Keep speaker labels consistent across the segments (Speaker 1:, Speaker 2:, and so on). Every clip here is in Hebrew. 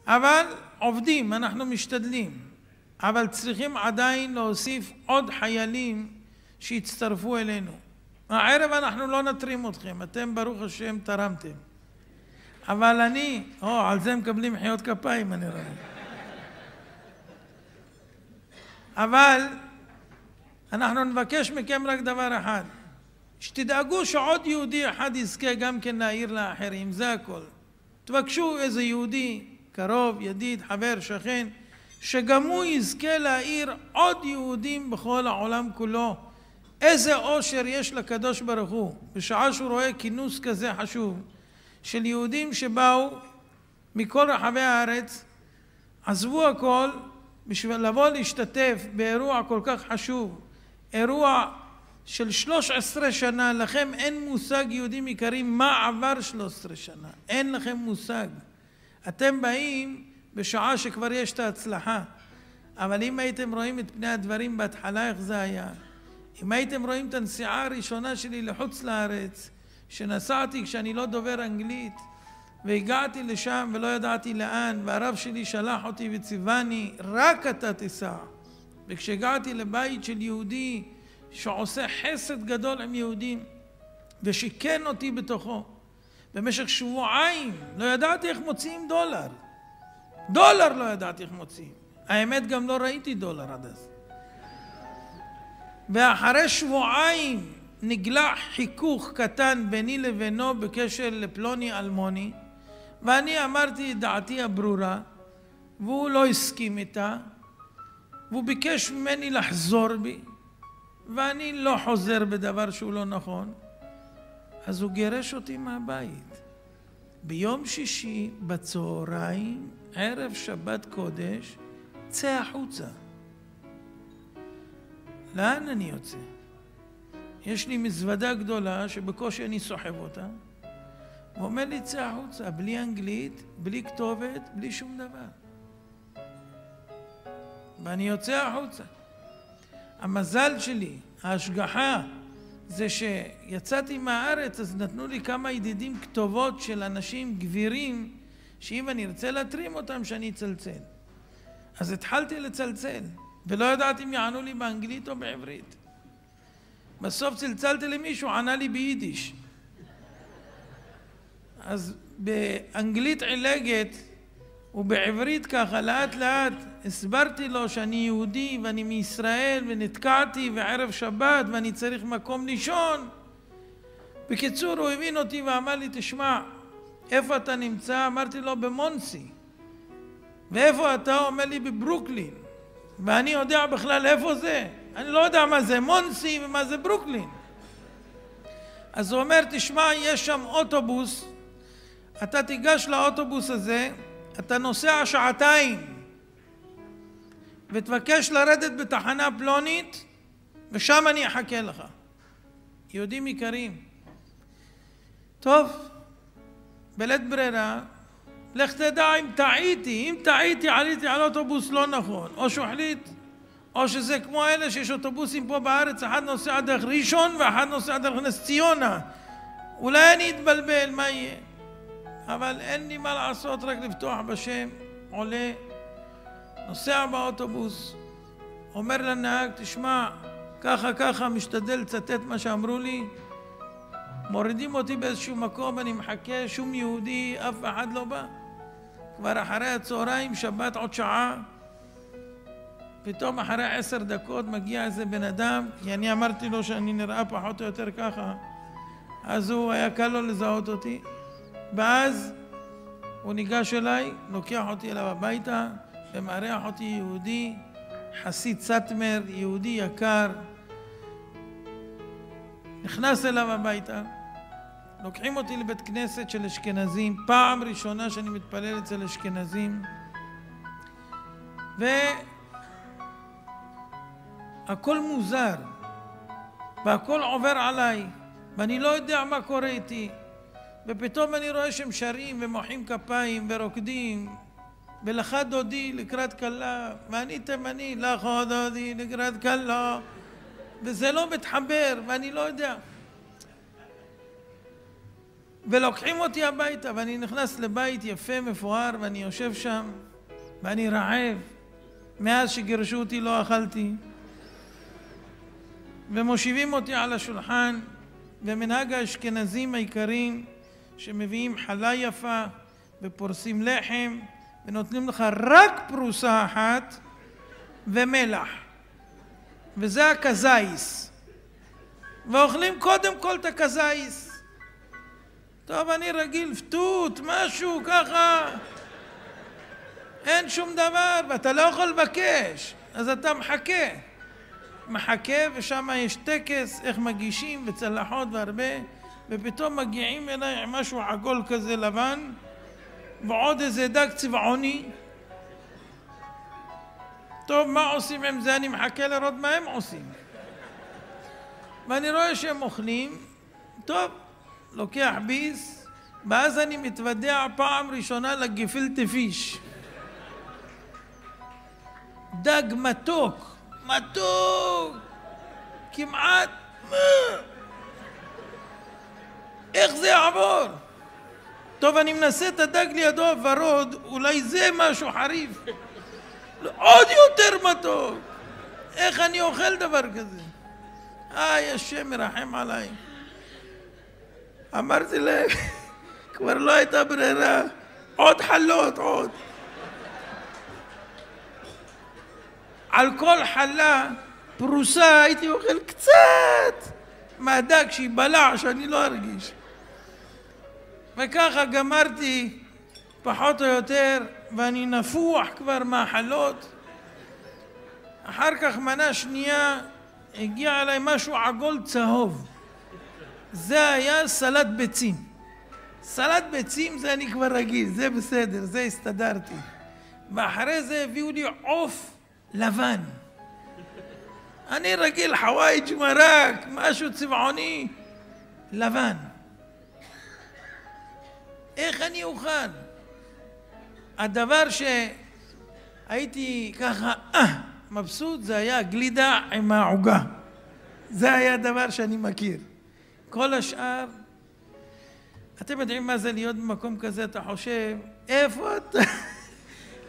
Speaker 1: אבל עובדים, אנחנו משתדלים. אבל צריכים עדיין להוסיף עוד חיילים שיצטרפו אלינו. הערב אנחנו לא נתרים אתכם, אתם ברוך השם תרמתם. אבל על זה מקבלים מחיאות כפיים, אני רואה. אבל אנחנו נבקש מכם רק דבר אחד, שתדאגו שעוד יהודי אחד יזכה גם כן להעיר לאחרים, זה הכל. תבקשו איזה יהודי, קרוב, ידיד, חבר, שכן, שגם הוא יזכה להעיר עוד יהודים בכל העולם כולו. איזה אושר יש לקדוש ברוך הוא, בשעה שהוא רואה כינוס כזה חשוב, של יהודים שבאו מכל רחבי הארץ, עזבו הכל, בשביל לבוא להשתתף באירוע כל כך חשוב, אירוע של 13 שנה, לכם אין מושג יהודים יקרים מה עבר 13 שנה, אין לכם מושג. אתם באים בשעה שכבר יש את ההצלחה, אבל אם הייתם רואים את פני הדברים בהתחלה איך זה היה, אם הייתם רואים את הנסיעה הראשונה שלי לחוץ לארץ, שנסעתי כשאני לא דובר אנגלית, והגעתי לשם ולא ידעתי לאן, והרב שלי שלח אותי וציווני, רק אתה תיסע. וכשהגעתי לבית של יהודי שעושה חסד גדול עם יהודים, ושיקן אותי בתוכו, במשך שבועיים לא ידעתי איך מוציאים דולר. דולר לא ידעתי איך מוציאים. האמת גם לא ראיתי דולר עד אז. ואחרי שבועיים נגלה חיכוך קטן ביני לבינו בקשר לפלוני אלמוני, ואני אמרתי את דעתי הברורה, והוא לא הסכים איתה, והוא ביקש ממני לחזור בי, ואני לא חוזר בדבר שהוא לא נכון, אז הוא גירש אותי מהבית. ביום שישי בצהריים, ערב שבת קודש, צא החוצה. לאן אני יוצא? יש לי מזוודה גדולה שבקושי אני סוחב אותה, הוא אומר לי צא החוצה, בלי אנגלית, בלי כתובת, בלי שום דבר. ואני יוצא החוצה. המזל שלי, ההשגחה, זה שיצאתי מהארץ, אז נתנו לי כמה ידידים כתובות של אנשים גבירים, שאם אני ארצה להתרים אותם, שאני אצלצל. אז התחלתי לצלצל, ולא ידעתי אם יענו לי באנגלית או בעברית. בסוף צלצלתי למישהו, ענה לי ביידיש. אז באנגלית עילגת ובעברית ככה לאט לאט הסברתי לו שאני יהודי ואני מישראל ונתקעתי וערב שבת ואני צריך מקום לישון. בקיצור הוא הבין אותי ואמר לי תשמע, איפה אתה נמצא? אמרתי לו במונסי. ואיפה אתה? אומר לי בברוקלין. ואני יודע בכלל איפה זה, אני לא יודע מה זה מונסי ומה זה ברוקלין. אז הוא אומר תשמע, יש שם אוטובוס, אתה תיגש לאוטובוס הזה, אתה נוסע שעתיים ותבקש לרדת בתחנה פלונית ושם אני אחכה לך. יהודים יקרים, טוב, בלית ברירה, לך תדע אם טעיתי עליתי על אוטובוס לא נכון, או שהוא החליט, או שזה כמו אלה שיש אוטובוסים פה בארץ, אחד נוסע דרך ראשון ואחד נוסע דרך נס ציונה, אולי אני אתבלבל, מה יהיה? אבל אין לי מה לעשות, רק לפתוח בשם, עולה, נוסע באוטובוס, אומר לנהג, תשמע, ככה, משתדל לצטט מה שאמרו לי, מורידים אותי באיזשהו מקום, אני מחכה, שום יהודי, אף אחד לא בא. כבר אחרי הצהריים, שבת עוד שעה, פתאום אחרי 10 דקות מגיע איזה בן אדם, כי אני אמרתי לו שאני נראה פחות או יותר ככה, אז הוא היה קל לו לזהות אותי, ואז הוא ניגש אליי, לוקח אותי אליו הביתה, ומארח אותי יהודי, חסיד סטמר, יהודי יקר, נכנס אליו הביתה, לוקחים אותי לבית כנסת של אשכנזים, פעם ראשונה שאני מתפלל אצל אשכנזים, והכל מוזר, והכל עובר עליי, ואני לא יודע מה קורה איתי, ופתאום אני רואה שהם שרים ומוחאים כפיים ורוקדים, ולך דודי לקראת קלה, ואני תימני, לך דודי לקראת קלה, וזה לא מתחבר, ואני לא יודע. ולוקחים אותי הביתה, ואני נכנס לבית יפה, מפואר, ואני יושב שם, ואני רעב. מאז שגירשו אותי לא אכלתי. ומושיבים אותי על השולחן, ומנהג האשכנזים העיקרים, שמביאים חלה יפה, ופורסים לחם, ונותנים לך רק פרוסה אחת, ומלח. וזה הכזאיס. ואוכלים קודם כל את הכזאיס. טוב, אני רגיל, פתות, משהו ככה. אין שום דבר, ואתה לא יכול לבקש. אז אתה מחכה, ושם יש טקס, איך מגישים, וצלחות והרבה, ופתאום מגיעים אליי עם משהו עגול כזה לבן, ועוד איזה דג צבעוני. טוב, מה עושים עם זה? אני מחכה לראות מה הם עושים. ואני רואה שהם אוכלים, טוב, לוקח ביס, ואז אני מתוודע פעם ראשונה לגפילטע פיש. דג מתוק, כמעט, איך זה יעבור? טוב, אני מנסה את הדג לידו ורוד, אולי זה משהו חריף. עוד יותר מתוק. איך אני אוכל דבר כזה? השם מרחם עליי. אמרתי להם, כבר לא הייתה ברירה, עוד חלות, עוד. על כל חלה, פרוסה, הייתי אוכל קצת מהדג שיבלע, שאני לא ארגיש. וככה גמרתי פחות או יותר, ואני נפוח כבר מהחלות. אחר כך מנה שנייה, הגיע אליי משהו עגול צהוב. זה היה סלט ביצים. סלט ביצים זה אני כבר רגיל, זה בסדר, זה הסתדרתי. ואחרי זה הביאו לי עוף לבן. אני רגיל חווייג' מרק, משהו צבעוני, לבן. איך אני אוכל? הדבר שהייתי ככה מבסוט, זה היה גלידה עם העוגה. זה היה הדבר שאני מכיר. כל השאר, אתם יודעים מה זה להיות במקום כזה? אתה חושב, איפה אתה?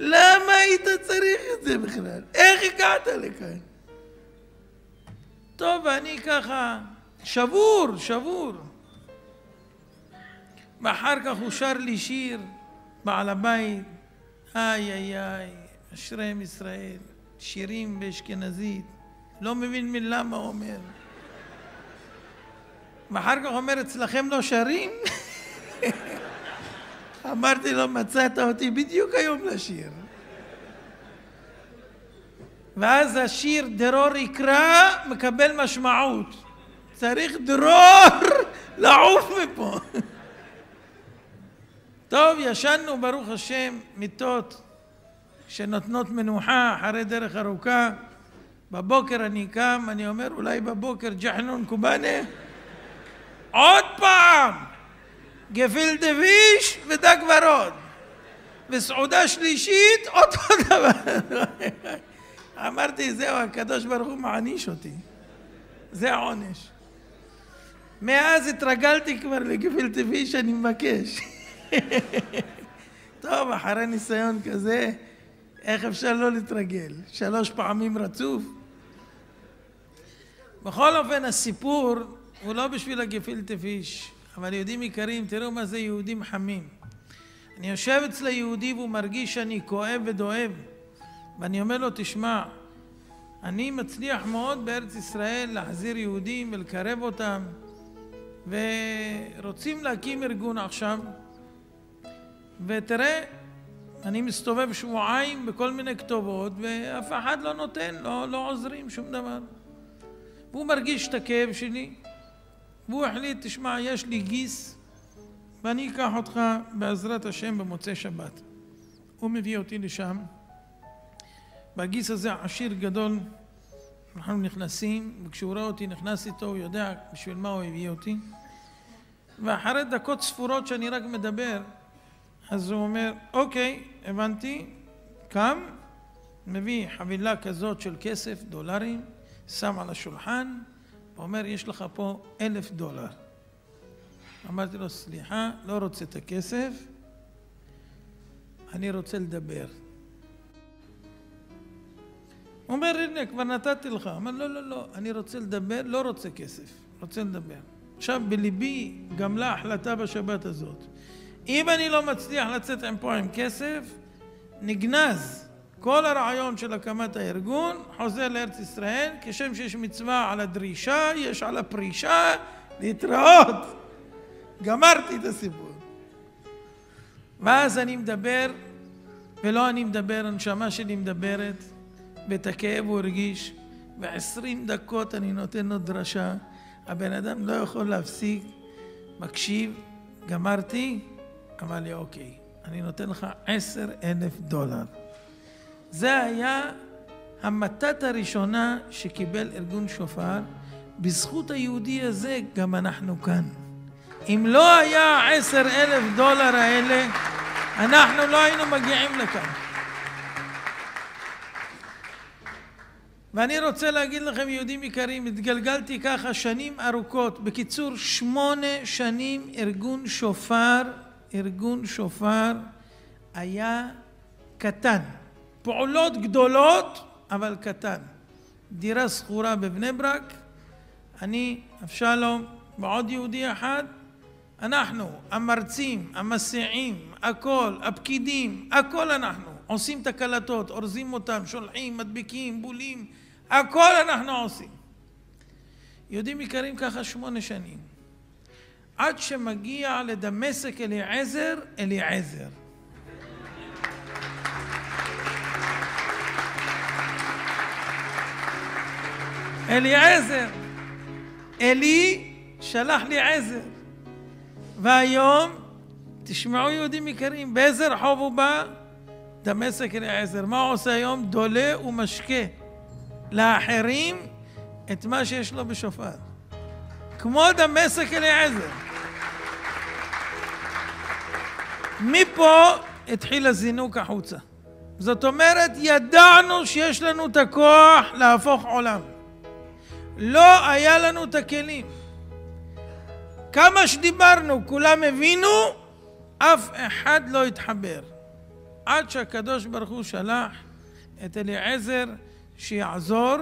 Speaker 1: למה היית צריך את זה בכלל? איך הגעת לכאן? טוב, אני ככה שבור. ואחר כך הוא שר לי שיר, בעל הבית, איי, אשריהם ישראל, שירים באשכנזית, לא מבין מילה מה אומר. ואחר כך אומר, אצלכם לא שרים? אמרתי לו, מצאת אותי בדיוק היום לשיר. ואז השיר דרור יקרא מקבל משמעות. צריך דרור לעוף מפה. טוב, ישנו ברוך השם מיטות שנותנות מנוחה אחרי דרך ארוכה. בבוקר אני קם, אני אומר אולי בבוקר ג'חנון קובאנה. עוד פעם! גפילטע פיש ודג ורוד. וסעודה שלישית אותו דבר. אמרתי, זהו, הקדוש ברוך הוא מעניש אותי. זה העונש. מאז התרגלתי כבר לגפילטע פיש, אני מבקש. טוב, אחרי ניסיון כזה, איך אפשר לא להתרגל? 3 פעמים רצוף. בכל אופן, הסיפור הוא לא בשביל הגפילטע פיש, אבל יהודים יקרים, תראו מה זה יהודים חמים. אני יושב אצל היהודי והוא מרגיש שאני כואב ודואב, ואני אומר לו, תשמע, אני מצליח מאוד בארץ ישראל להחזיר יהודים ולקרב אותם, ורוצים להקים ארגון עכשיו, ותראה, אני מסתובב שבועיים בכל מיני כתובות, ואף אחד לא נותן, לא עוזרים, שום דבר. והוא מרגיש את הכאב שלי, והוא החליט, תשמע, יש לי גיס, ואני אקח אותך בעזרת השם במוצאי שבת. הוא מביא אותי לשם, והגיס הזה עשיר גדול, אנחנו נכנסים, וכשהוא רואה אותי נכנס איתו, הוא יודע בשביל מה הוא הביא אותי, ואחרי דקות ספורות שאני רק מדבר, אז הוא אומר, אוקיי, הבנתי, קם, מביא חבילה כזאת של כסף, דולרים, שם על השולחן, ואומר, יש לך פה $1,000. אמרתי לו, סליחה, לא רוצה את הכסף, אני רוצה לדבר. הוא אומר, הנה, כבר נתתי לך. אמר, לא, אני רוצה לדבר, לא רוצה כסף, רוצה לדבר. עכשיו, בליבי גמלה החלטה בשבת הזאת. אם אני לא מצליח לצאת פה עם כסף, נגנז כל הרעיון של הקמת הארגון, חוזר לארץ ישראל, כשם שיש מצווה על הדרישה, יש על הפרישה, להתראות. גמרתי את הסיפור. ואז אני מדבר, ולא אני מדבר, הנשמה שלי מדברת, ואת הכאב הוא הרגיש, ו20 דקות אני נותן לו דרשה, הבן אדם לא יכול להפסיק, מקשיב, גמרתי, אמר לי אוקיי, אני נותן לך $10,000. זה היה המתת הראשונה שקיבל ארגון שופר, בזכות היהודי הזה גם אנחנו כאן. אם לא היה $10,000 האלה, אנחנו לא היינו מגיעים לכאן. ואני רוצה להגיד לכם, יהודים יקרים, התגלגלתי ככה שנים ארוכות. בקיצור, 8 שנים ארגון שופר היה קטן. פעולות גדולות, אבל קטן. דירה שכורה בבני ברק, אני, אבשלום, ועוד יהודי אחד, אנחנו, המרצים, המסיעים, הכל, הפקידים, הכל אנחנו. עושים את הקלטות, אורזים אותם, שולחים, מדביקים, בולים, הכל אנחנו עושים. יהודים יקרים ככה 8 שנים. עד שמגיע לדמשק אליעזר. אלי שלח לי עזר. והיום, תשמעו יהודים יקרים, באיזה רחוב הוא בא? דמשק אליעזר. מה הוא עושה היום? דולה ומשקה לאחרים את מה שיש לו בשופר. כמו דמשק אליעזר. מפה התחיל הזינוק החוצה. זאת אומרת, ידענו שיש לנו את הכוח להפוך עולם. לא היה לנו את הכלים. כמה שדיברנו, כולם הבינו, אף אחד לא התחבר. עד שהקדוש ברוך הוא שלח את אליעזר שיעזור,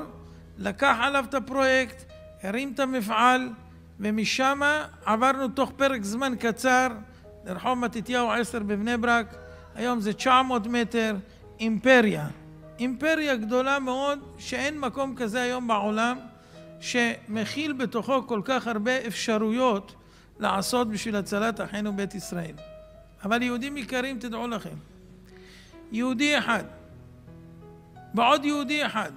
Speaker 1: לקח עליו את הפרויקט, הרים את המפעל, ומשם עברנו תוך פרק זמן קצר לרחוב מתתיהו 10 בבני ברק. היום זה 900 מטר, אימפריה גדולה מאוד, שאין מקום כזה היום בעולם שמכיל בתוכו כל כך הרבה אפשרויות לעשות בשביל הצלת אחינו בית ישראל. אבל יהודים יקרים, תדעו לכם, יהודי אחד בעוד יהודי אחד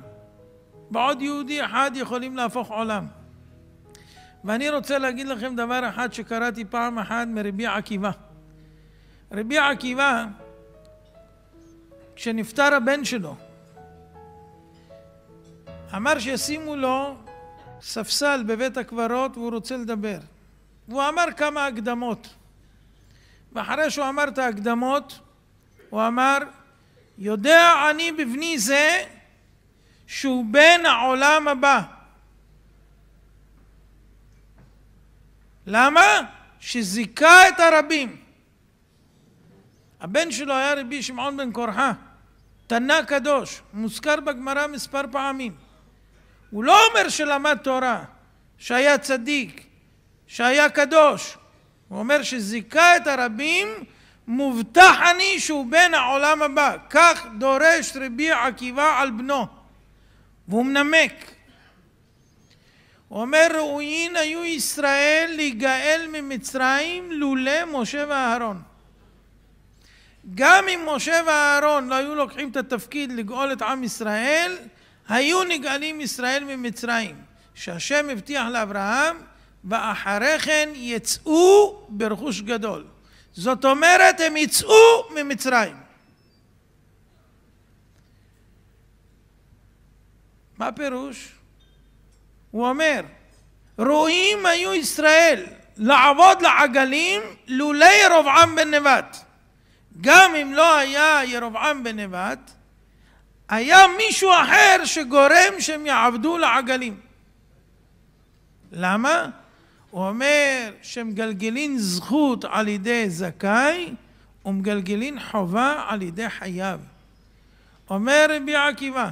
Speaker 1: בעוד יהודי אחד יכולים להפוך עולם. ואני רוצה להגיד לכם דבר אחד שקראתי פעם אחת מרבי עקיבא. רבי עקיבא, כשנפטר הבן שלו, אמר שישימו לו ספסל בבית הקברות והוא רוצה לדבר. והוא אמר כמה הקדמות. ואחרי שהוא אמר את ההקדמות, הוא אמר, יודע אני בבני זה שהוא בן העולם הבא. למה? שזיכה את הרבים. הבן שלו היה רבי שמעון בן קורחה, תנא קדוש, מוזכר בגמרא מספר פעמים. הוא לא אומר שלמד תורה, שהיה צדיק, שהיה קדוש. הוא אומר שזיכה את הרבים, מובטח אני שהוא בן העולם הבא. כך דורש רבי עקיבא על בנו. והוא מנמק. הוא אומר, ראויים היו ישראל להיגאל ממצרים לולא משה ואהרון. גם אם משה ואהרון לא היו לוקחים את התפקיד לגאול את עם ישראל, היו נגאלים ישראל ממצרים, שהשם הבטיח לאברהם, ואחרי כן יצאו ברכוש גדול. זאת אומרת, הם יצאו ממצרים. מה פירוש? הוא אומר, ראויים היו ישראל לעבוד לעגלים לולא ירבעם בן נבט. גם אם לא היה ירבעם בן נבט, היה מישהו אחר שגורם שהם יעבדו לעגלים. למה? הוא אומר שמגלגלין זכות על ידי זכאי ומגלגלין חובה על ידי חייב. אומר רבי עקיבא,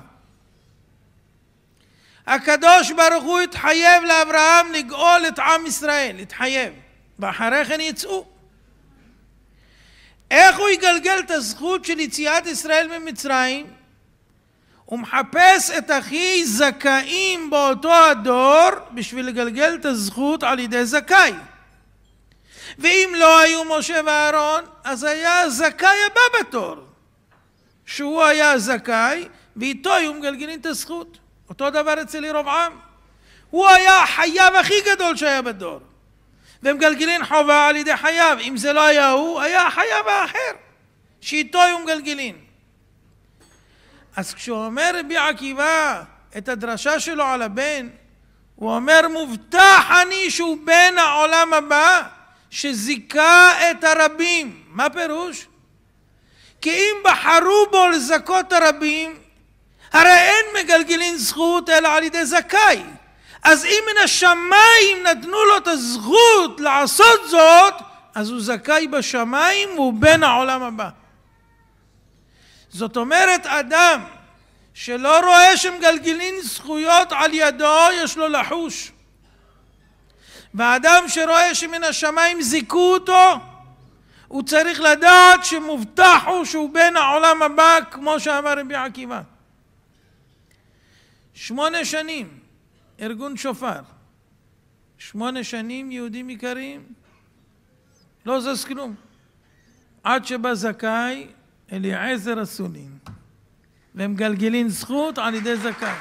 Speaker 1: הקדוש ברוך הוא התחייב לאברהם לגאול את עם ישראל, התחייב, ואחרי כן יצאו. איך הוא יגלגל את הזכות של יציאת ישראל ממצרים? הוא מחפש את הכי זכאים באותו הדור בשביל לגלגל את הזכות על ידי זכאי. ואם לא היו משה ואהרון, אז היה זכאי הבא בתור, שהוא היה זכאי, ואיתו היו מגלגלים את הזכות. אותו דבר אצל ירבעם. הוא היה החייב הכי גדול שהיה בדור, ומגלגלים חובה על ידי חייב. אם זה לא היה הוא, היה החייב האחר, שאיתו היו מגלגלים. אז כשהוא אומר רבי עקיבא את הדרשה שלו על הבן, הוא אומר מובטח אני שהוא בן העולם הבא, שזיכה את הרבים. מה פירוש? כי אם בחרו בו לזכות הרבים, הרי אין מגלגלין זכות אלא על ידי זכאי. אז אם מן השמיים נתנו לו את הזכות לעשות זאת, אז הוא זכאי בשמיים והוא בן העולם הבא. זאת אומרת, אדם שלא רואה שמגלגלין זכויות על ידו, יש לו לחוש. ואדם שרואה שמן השמיים זיכו אותו, הוא צריך לדעת שמובטח הוא שהוא בן העולם הבא, כמו שאמר רבי עקיבא. 8 שנים ארגון שופר, 8 שנים יהודים יקרים, לא זז כלום, עד שבא זכאי אליעזר הסולין, והם גלגלים זכות על ידי זכאי.